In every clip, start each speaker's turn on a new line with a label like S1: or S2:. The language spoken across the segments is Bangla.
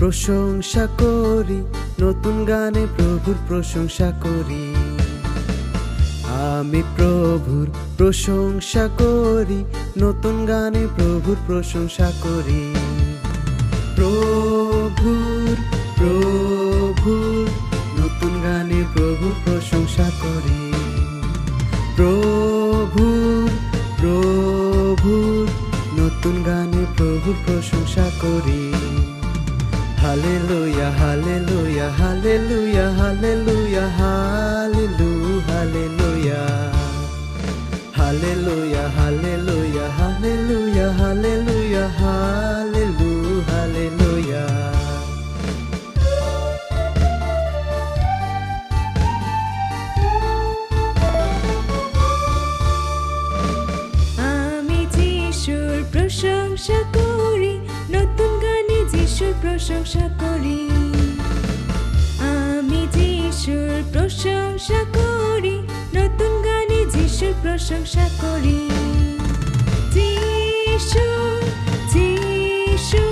S1: প্রশংসা করি, নতুন গানে প্রভুর প্রশংসা করি। আমি প্রভুর প্রশংসা করি, নতুন গানে প্রভুর প্রশংসা করি। প্রভুর প্রভুর নতুন গানে প্রভুর প্রশংসা করি। প্রভুর প্রভুর নতুন গানে প্রভুর প্রশংসা করি। Hallelujah hallelujah hallelujah hallelujah hallelujah hallelujah hallelujah hallelujah hallelujah hallelujah hallelujah.
S2: আমি যিশুর প্রশংসা করি, নতুন গানে যিশুর প্রশংসা করি। আমি যিশুর প্রশংসা করি, নতুন গানে যিশুর প্রশংসা করি। যিশু যিশু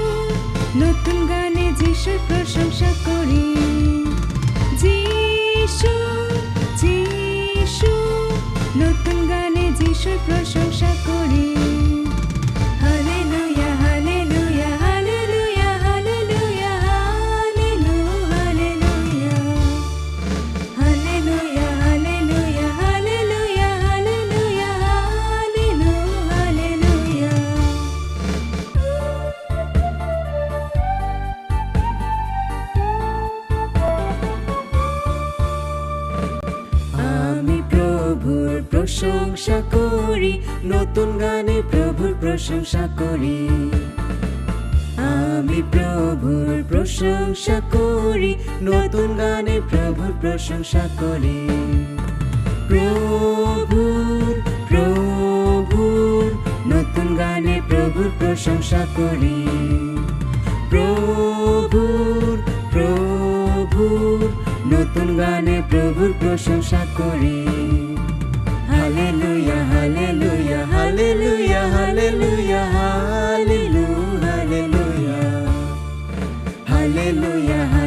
S2: নতুন গানে যিশুর প্রশংসা করি। যিশু যিশু নতুন গানে যিশুর প্রশংসা করি। Hallelujah hallelujah hallelujah hallelujah hallelujah hallelujah hallelujah hallelujah hallelujah hallelujah. আমি প্রভুর প্রশংসা করি, নতুন গানে প্রভুর প্রশংসা করি। আমি প্রভুর প্রশংসা করি, নতুন গানে প্রভুর প্রশংসা করি। প্রভুর প্রভুর নতুন গানে প্রভুর প্রশংসা করি। প্রভুর প্রভুর নতুন গানে প্রভুর প্রশংসা করি। Hallelujah hallelujah hallelujah hallelujah hallelujah hallelujah hallelujah.